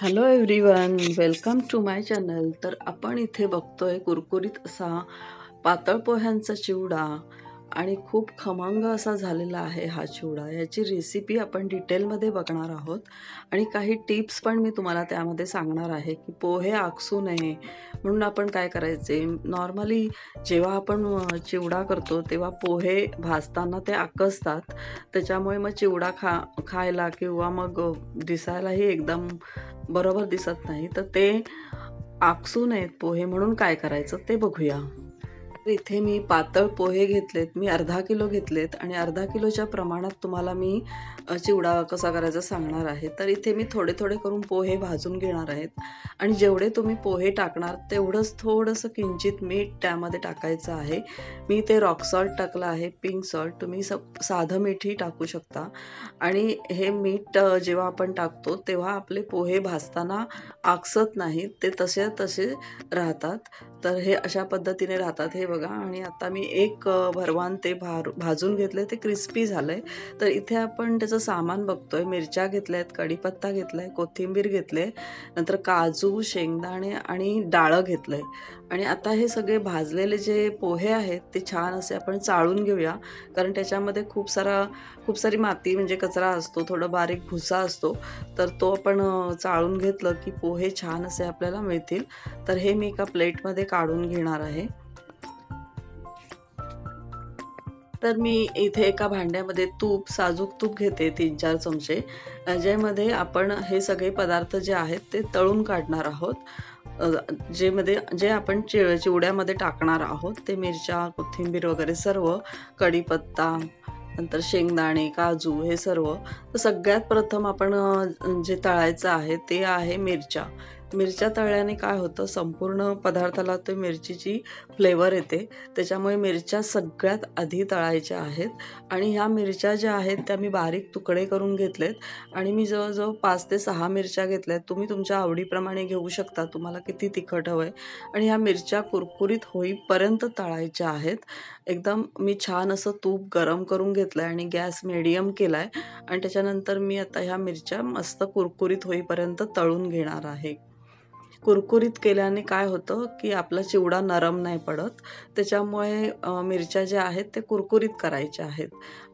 Hello everyone, welcome to my channel. तर आपण इथे बघतोय कुरकुरीत असा पातळ पोह्यांचा चिवडा आणि खूप खमंग असा झालेला आहे हा चिवडा. याची रेसिपी आपण डिटेलमध्ये बघणार आहोत आणि काही टिप्स पण मी तुम्हाला त्यामध्ये सांगणार आहे की पोहे आकसू नये म्हणून आपण काय करायचे. नॉर्मली जेव्हा आपण चिवडा करतो तेव्हा पोहे भाजताना ते आकसतात, त्याच्यामुळे मग चिवडा खायला किंवा मग दिसायलाही एकदम बरोबर दिसत नाही. तर ते आकसू नयेत पोहे म्हणून काय करायचं ते बघूया. तर इथे मी पातळ पोहे घेतलेत, मी अर्धा किलो घेतलेत आणि अर्धा किलोच्या प्रमाणात तुम्हाला मी चिवडा कसा करायचा सांगणार आहे. तर इथे मी थोडे थोडे करून पोहे भाजून घेणार आहेत आणि जेवढे तुम्ही पोहे टाकणार तेवढंच थोडंसं किंचित मीठ त्यामध्ये टाकायचं आहे. मी ते रॉक सॉल्ट टाकलं आहे, पिंक सॉल्ट. तुम्ही साधं मीठही टाकू शकता. आणि हे मीठ जेव्हा आपण टाकतो तेव्हा आपले पोहे भाजताना आकसत नाहीत, ते तसे तसे राहतात. तर हे अशा पद्धतीने राहतात, हे बघा. आणि आता मी एक भरवान ते भाजून घेतले, ते क्रिस्पी झालंय. तर इथे आपण त्याचं सामान बघतोय. मिरच्या घेतल्यात, कढीपत्ता घेतलाय, कोथिंबीर घेतले, नंतर काजू, शेंगदाणे आणि डाळं घेतलंय. आणि आता हे सगळे भाजलेले जे पोहे आहेत ते छान असे आपण चाळून घेऊया, कारण त्याच्यामध्ये खूप सारी माती म्हणजे कचरा असतो, थोडं बारीक भुसा असतो. तर तो आपण चाळून घेतलं की पोहे छान असे आपल्याला मिळतील. तर हे मी एका प्लेटमध्ये काढून घेणार आहे. तर मी इथे एका भांड्यामध्ये साजूक तूप घेते 3-4 चमचे, ज्यामध्ये आपण हे सगळे पदार्थ जे आहेत ते तळून काढणार आहोत. जे आपण चिवड्यामध्ये टाकणार आहोत ते मिरच्या, कोथिंबीर वगैरे सर्व, कढीपत्ता, नंतर शेंगदाणे, काजू हे सर्व. तर सगळ्यात प्रथम आपण जे तळायचं आहे ते आहे मिरच्या. मिरच्या तळल्याने काय होतं, संपूर्ण पदार्थाला ते मिरचीची फ्लेवर येते. त्याच्यामुळे मिरच्या सगळ्यात आधी तळायच्या आहेत. आणि ह्या मिरच्या ज्या आहेत त्या मी बारीक तुकडे करून घेतलेत आणि मी जवळजवळ 5 ते 6 मिरच्या घेतल्यात. तुम्ही तुमच्या आवडीप्रमाणे घेऊ शकता, तुम्हाला किती तिखट हवं आहे. आणि ह्या मिरच्या कुरकुरीत होईपर्यंत तळायच्या आहेत. एकदम मी छान असं तूप गरम करून घेतलं आहे आणि गॅस मिडियम केला आहे. आणि त्याच्यानंतर मी आता ह्या मिरच्या मस्त कुरकुरीत होईपर्यंत तळून घेणार आहे. कुरकुरीत केल्याने काय होतं की आपला चिवडा नरम नाही पडत. त्याच्यामुळे मिरच्या ज्या आहेत ते कुरकुरीत करायच्या आहेत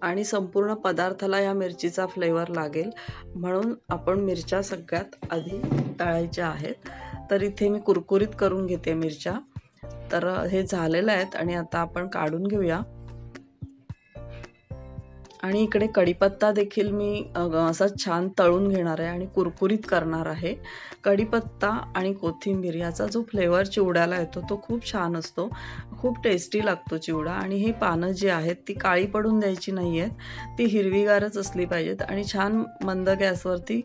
आणि संपूर्ण पदार्थाला या मिरचीचा फ्लेवर लागेल, म्हणून आपण मिरच्या सगळ्यात आधी तळायच्या आहेत. तर इथे मी कुरकुरीत करून घेते मिरच्या. तर हे झालेलं आहेत आणि आता आपण काढून घेऊया. आणि इकडे कढीपत्ता देखील मी असा छान तळून घेणार आहे आणि कुरकुरीत करणार आहे. कढीपत्ता आणि कोथिंबीर याचा जो फ्लेवर चिवड्याला येतो तो खूप छान असतो, खूप टेस्टी लागतो चिवडा. आणि ही पानं जी आहेत ती काळी पडून द्यायची नाही आहेत, ती हिरवीगारच असली पाहिजेत आणि छान मंद गॅसवरती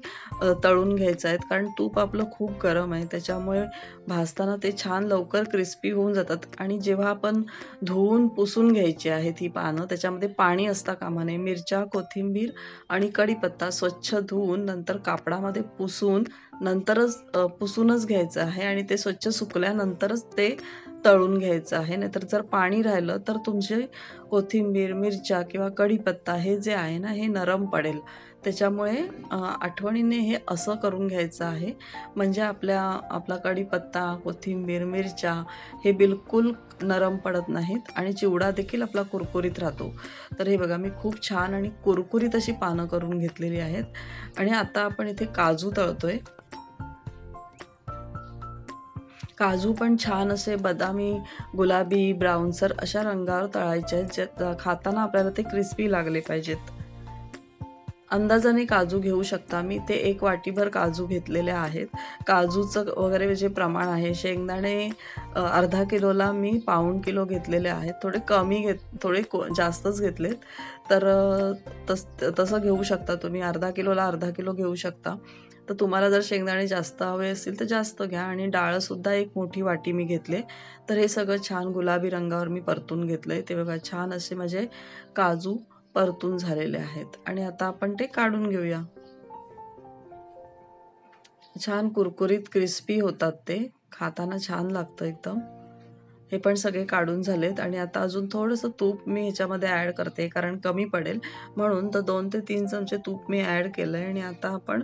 तळून घ्यायचं आहेत, कारण तूप आपलं खूप गरम आहे. त्याच्यामुळे भाजताना ते छान लवकर क्रिस्पी होऊन जातात. आणि जेव्हा आपण धुवून पुसून घ्यायची आहेत ही पानं, त्याच्यामध्ये पाणी असता कामा नये. मिरच्या, कोथिंबीर आणि कढीपत्ता स्वच्छ धुवून नंतर कापडामध्ये पुसूनच घ्यायचं आहे आणि ते स्वच्छ सुकल्यानंतरच ते तळून घ्यायचं आहे. नाहीतर जर पाणी राहिलं तर तुमचे कोथिंबीर, मिरच्या किंवा कढीपत्ता हे जे आहे ना, हे नरम पडेल. त्याच्यामुळे आठवणीने हे असं करून घ्यायचं आहे, म्हणजे आपला कढीपत्ता, कोथिंबीर, मिरच्या हे बिलकुल नरम पडत नाहीत आणि चिवडा देखील आपला कुरकुरीत राहतो. तर हे बघा, मी खूप छान आणि कुरकुरीत अशी पानं करून घेतलेली आहेत. आणि आता आपण इथे काजू तळतोय. काजू पण छान असे बदामी, गुलाबी, ब्राऊनसर अशा रंगावर तळायचे आहेत, जे खाताना आपल्याला ते क्रिस्पी लागले पाहिजेत. अंदाजाने काजू घेऊ शकता. मी ते 1 वाटीभर काजू घेतलेले आहेत. काजूचं वगैरे जे प्रमाण आहे, शेंगदाणे अर्धा किलोला मी पाऊण किलो घेतलेले आहेत. थोडे जास्तच घेतलेत. तर तसं घेऊ शकता तुम्ही. अर्धा किलोला अर्धा किलो घेऊ शकता. तर तुम्हाला जर शेंगदाणे जास्त हवे असतील तर जास्त घ्या. आणि डाळसुद्धा 1 मोठी वाटी मी घेतले. तर हे सगळं छान गुलाबी रंगावर मी परतून घेतलंय. ते बघा, छान असे माझे काजू परतून झालेले आहेत. आणि आता आपण ते काढून घेऊया. छान कुरकुरीत क्रिस्पी होतात, ते खाताना छान लागतं एकदम. हे पण सगळे काढून झालेत आणि आता अजून थोडंसं तूप मी ह्याच्यामध्ये ॲड करते, कारण कमी पडेल म्हणून. तर 2 ते 3 चमचे तूप मी ॲड केलं आहे आणि आता आपण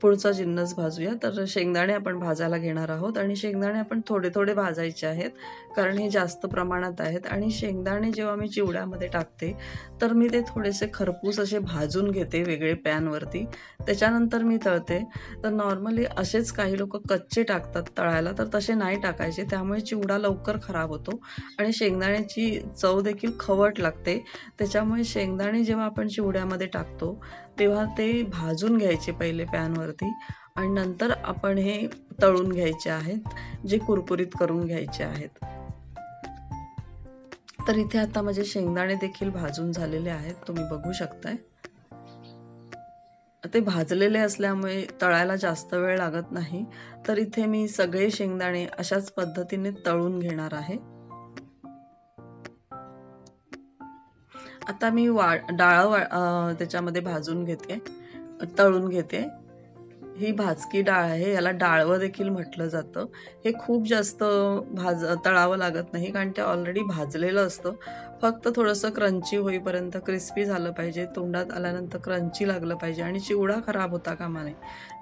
पुढचा जिन्नस भाजूया. तर शेंगदाणे आपण भाजायला घेणार आहोत आणि शेंगदाणे आपण थोडे थोडे भाजायचे आहेत, कारण हे जास्त प्रमाणात आहेत. आणि शेंगदाणे जेव्हा मी चिवड्यामध्ये टाकते तर मी ते थोडेसे खरपूस असे भाजून घेते वेगळे पॅनवरती, त्याच्यानंतर मी तळते. तर नॉर्मली असेच काही लोक कच्चे टाकतात तळायला, तर तसे नाही टाकायचे, त्यामुळे चिवडा लवकर खराब होतो आणि शेंगदाण्याची चव देखील खवट लागते. त्याच्यामुळे शेंगदाणे जेव्हा आपण चिवड्यामध्ये टाकतो तेव्हा ते भाजून घ्यायचे पहिले पॅनवरती आणि नंतर आपण हे तळून घ्यायचे आहेत, जे कुरकुरीत करून घ्यायचे आहेत. तर इथे आता माझे शेंगदाणे देखील भाजून झालेले आहेत, तुम्ही बघू शकताय. ते भाजलेले असल्यामुळे तळायला जास्त वेळ लागत नाही. तर इथे मी सगळे शेंगदाणे अशाच पद्धतीने तळून घेणार आहे. आता मी डाळ त्याच्यामध्ये भाजून घेते, तळून घेते. ही भाजकी डाळ आहे, याला डाळवं देखील म्हटलं जातं. हे खूप जास्त तळावं लागत नाही, कारण ते ऑलरेडी भाजलेलं असतं. फक्त थोडंसं क्रंची होईपर्यंत, क्रिस्पी झालं पाहिजे, तोंडात आल्यानंतर क्रंची लागलं पाहिजे आणि चिवडा खराब होता कामा नये.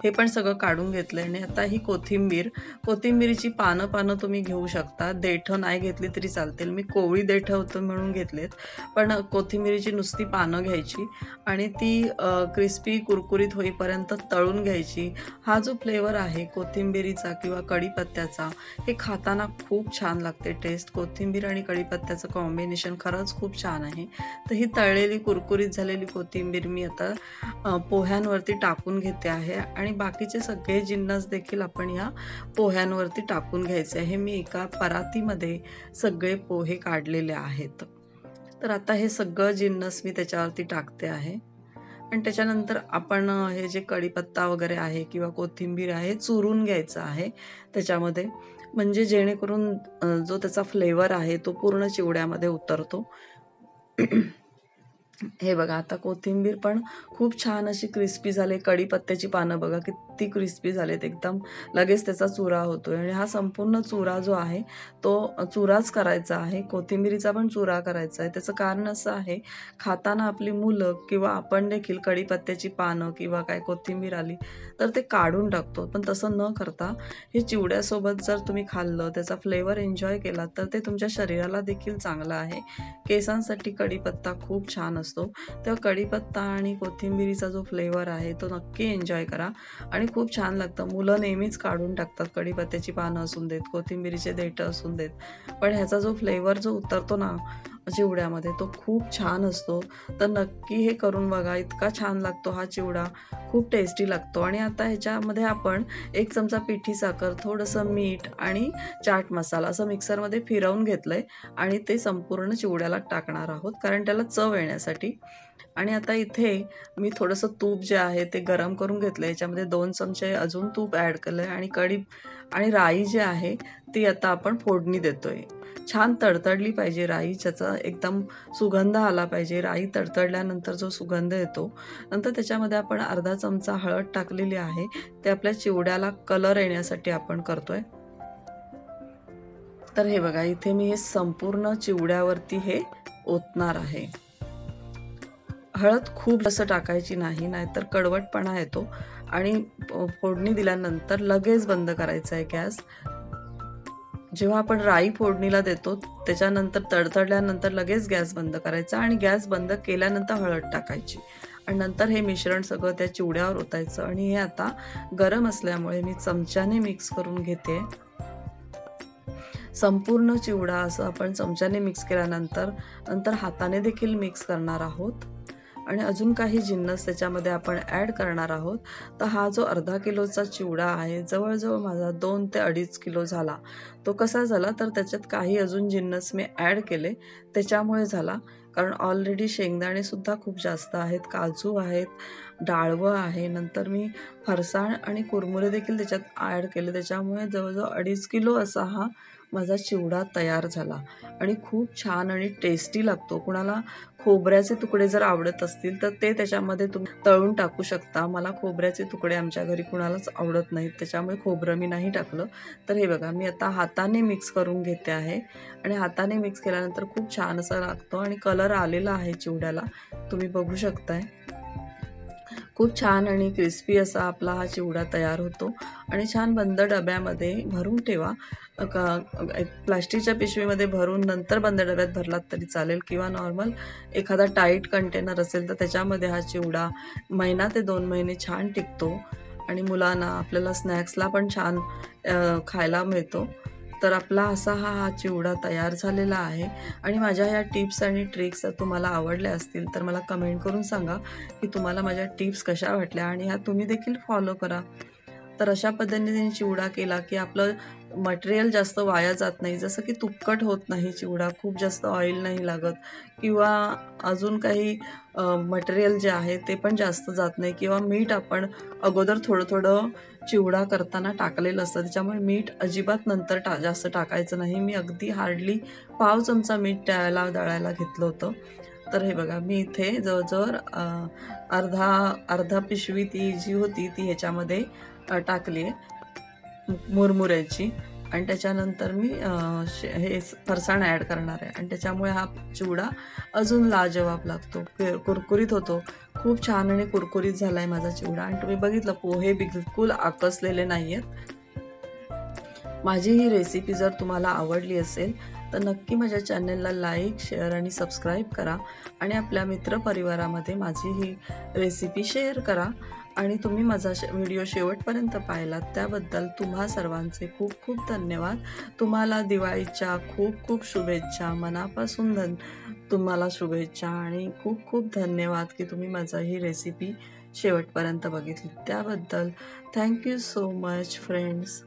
हे पण सगळं काढून घेतलं. आणि आता ही कोथिंबीरीची पानं तुम्ही घेऊ शकता. देठं नाही घेतली तरी चालतील, मी कोवळी देठं होतं म्हणून घेतलेत. पण कोथिंबीरीची नुसती पानं घ्यायची आणि ती क्रिस्पी कुरकुरीत होईपर्यंत तळून घ्यायची. हा जो फ्लेवर आहे कोथिंबीरीचा किंवा कढीपत्त्याचा, हे खाताना खूप छान लागते टेस्ट. कोथिंबीर आणि कढीपत्त्याचं कॉम्बिनेशन खरंच खूप छान आहे. तर ही तळलेली कुरकुरीत झालेली कोथिंबीर मी आता पोह्यांवरती टाकून घेते आहे आणि बाकीचे सगळे जिन्नस देखील आपण या पोह्यांवरती टाकून घ्यायचे आहे. मी एका परातीमध्ये सगळे पोहे काढलेले आहेत. तर आता हे सगळं जिन्नस मी त्याच्यावरती टाकते आहे आणि त्याच्यानंतर आपण हे जे कढीपत्ता वगैरे आहे किंवा कोथिंबीर आहे चुरून घ्यायचं आहे त्याच्यामध्ये, म्हणजे जेणेकरून जो त्याचा फ्लेवर आहे तो पूर्ण चिवड्यामध्ये उतरतो. हे बघा, आता कोथिंबीर पण खूप छान अशी क्रिस्पी झाली. कढीपत्त्याची पानं बघा किती क्रिस्पी झालेत, एकदम लगेच त्याचा चुरा होतोय. आणि हा संपूर्ण चुरा जो आहे तो चुराच करायचा आहे. कोथिंबीरीचा पण चुरा करायचा आहे. त्याचं कारण असं आहे, खाताना आपली मुलं किंवा आपण देखील कढीपत्त्याची पानं किंवा काय कोथिंबीर आली तर ते काढून टाकतो. पण तसं न करता हे चिवड्यासोबत जर तुम्ही खाल्लं, त्याचा फ्लेवर एन्जॉय केला तर ते तुमच्या शरीराला देखील चांगलं आहे. केसांसाठी कढीपत्ता खूप छान असतो. तेव्हा कढीपत्ता आणि कोथिंबीरीचा जो फ्लेवर आहे तो नक्की एन्जॉय करा आणि खूप छान लागतं. मुलं नेहमीच काढून टाकतात, कढीपत्त्याची पानं असून देत, कोथिंबीरीचे देठं असून देत, पण ह्याचा जो फ्लेवर जो उतरतो ना चिवड्यामध्ये तो खूप छान असतो. तर नक्की हे करून बघा, इतका छान लागतो हा चिवडा, खूप टेस्टी लागतो. आणि आता ह्याच्यामध्ये आपण 1 चमचा पिठी साखर, थोडंसं मीठ आणि चाट मसाला असं मिक्सरमध्ये फिरवून घेतलंय आणि ते संपूर्ण चिवड्याला टाकणार आहोत, कारण त्याला चव येण्यासाठी. आणि आता इथे मी थोडंसं तूप जे आहे ते गरम करून घेतलं, याच्यामध्ये 2 चमचे अजून तूप ॲड केलं आहे आणि राई जी आहे ती आता आपण फोडणी देतोय. छान तडतडली पाहिजे राई, ज्याचा एकदम सुगंध आला पाहिजे. राई तडतडल्यानंतर जो सुगंध येतो, नंतर त्याच्यामध्ये आपण अर्धा चमचा हळद टाकलेली आहे, ते आपल्या चिवड्याला कलर येण्यासाठी आपण करतोय. तर हे बघा, इथे मी हे संपूर्ण चिवड्यावरती हे ओतणार आहे. हळद खूप जास्त टाकायची नाही, नाहीतर कडवटपणा येतो. आणि फोडणी दिल्यानंतर लगेच बंद करायचा आहे गॅस. जेव्हा आपण राई फोडणीला देतो त्याच्यानंतर तडतडल्यानंतर लगेच गॅस बंद करायचा आणि गॅस बंद केल्यानंतर हळद टाकायची आणि नंतर हे मिश्रण सगळं त्या चिवड्यावर ओतायचं. आणि हे आता गरम असल्यामुळे मी चमच्याने मिक्स करून घेते. संपूर्ण चिवडा असं आपण चमच्याने मिक्स केल्यानंतर हाताने देखील मिक्स करणार आहोत आणि अजून काही जिन्नस त्याच्यामध्ये आपण ॲड करणार आहोत. तर हा जो अर्धा किलोचा चिवडा आहे, जवळजवळ माझा 2 ते 2.5 किलो झाला. तो कसा झाला तर त्याच्यात काही अजून जिन्नस मी ॲड केले, त्याच्यामुळे झाला. कारण ऑलरेडी शेंगदाणेसुद्धा खूप जास्त आहेत, काजू आहेत, डाळवं आहे, नंतर मी फरसाण आणि कुरमुरे देखील त्याच्यात ॲड केले. त्याच्यामुळे जवळजवळ 2.5 किलो असा हा माझा चिवडा तयार झाला आणि खूप छान आणि टेस्टी लागतो. कुणाला खोबऱ्याचे तुकडे जर आवडत असतील तर ते त्याच्यामध्ये तुम्ही तळून टाकू शकता. मला खोबऱ्याचे तुकडे आमच्या घरी कुणालाच आवडत नाहीत, त्याच्यामुळे खोबरं मी नाही टाकलं. तर हे बघा, मी आता हाताने मिक्स करून घेते आहे आणि हाताने मिक्स केल्यानंतर खूप छान असं लागतो आणि कलर आलेला आहे चिवड्याला, तुम्ही बघू शकताय. खूप छान आणि क्रिस्पी असा आपला हा चिवडा तयार होतो आणि छान बंद डब्यामध्ये भरून ठेवा. एक प्लास्टिकच्या पिशवीमध्ये भरून नंतर बंद डब्यात भरलात तरी चालेल किंवा नॉर्मल एखादा टाईट कंटेनर असेल तर त्याच्यामध्ये हा चिवडा 1 ते 2 महिने छान टिकतो आणि मुलांना आपल्याला स्नॅक्सला पण छान खायला मिळतो. तर आपला असा हा चिवडा तयार झालेला आहे आणि माझ्या ह्या टिप्स आणि ट्रिक्स तुम्हाला आवडल्या असतील तर मला कमेंट करून सांगा की तुम्हाला माझ्या टिप्स कशा वाटल्या आणि ह्या तुम्ही देखील फॉलो करा. तर अशा पद्धतीने चिवडा केला की आपलं मटेरियल जास्त वाया जात नाही, जसं की तुपकट होत नाही चिवडा, खूप जास्त ऑइल नाही लागत किंवा अजून काही मटेरियल जे आहे ते पण जास्त जात नाही किंवा मीठ आपण अगोदर थोडं थोडं चिवडा करताना टाकलेलं असतं, त्याच्यामुळे मीठ अजिबात नंतर जास्त टाकायचं नाही. मी अगदी हार्डली पाव चमचा मीठ त्याला दळायला घेतलं होतं. तर हे बघा मी इथे जवळजवळ अर्धा पिशवी ती जी होती ती ह्याच्यामध्ये टाकली आहे मुरमुऱ्याची आणि त्याच्यानंतर मी हे फरसाण ॲड करणार आहे आणि त्याच्यामुळे हा चिवडा अजून लाजवाब लागतो, कुरकुरीत होतो. खूप छान आणि कुरकुरीत झाला आहे माझा चिवडा आणि तुम्ही बघितलं पोहे बिलकुल आकसलेले नाही आहेत. माझी ही रेसिपी जर तुम्हाला आवडली असेल तर नक्की माझ्या चॅनलला लाईक, शेअर आणि सबस्क्राईब करा आणि आपल्या मित्रपरिवारामध्ये माझी ही रेसिपी शेअर करा. आणि तुम्ही माझा व्हिडिओ शेवटपर्यंत पाहिलात त्याबद्दल तुम्हा सर्वांचे खूप खूप धन्यवाद. तुम्हाला दिवाळीच्या खूप खूप शुभेच्छा, मनापासून तुम्हाला शुभेच्छा आणि खूप खूप धन्यवाद की तुम्ही माझा ही रेसिपी शेवटपर्यंत बघितली त्याबद्दल. Thank you so much friends.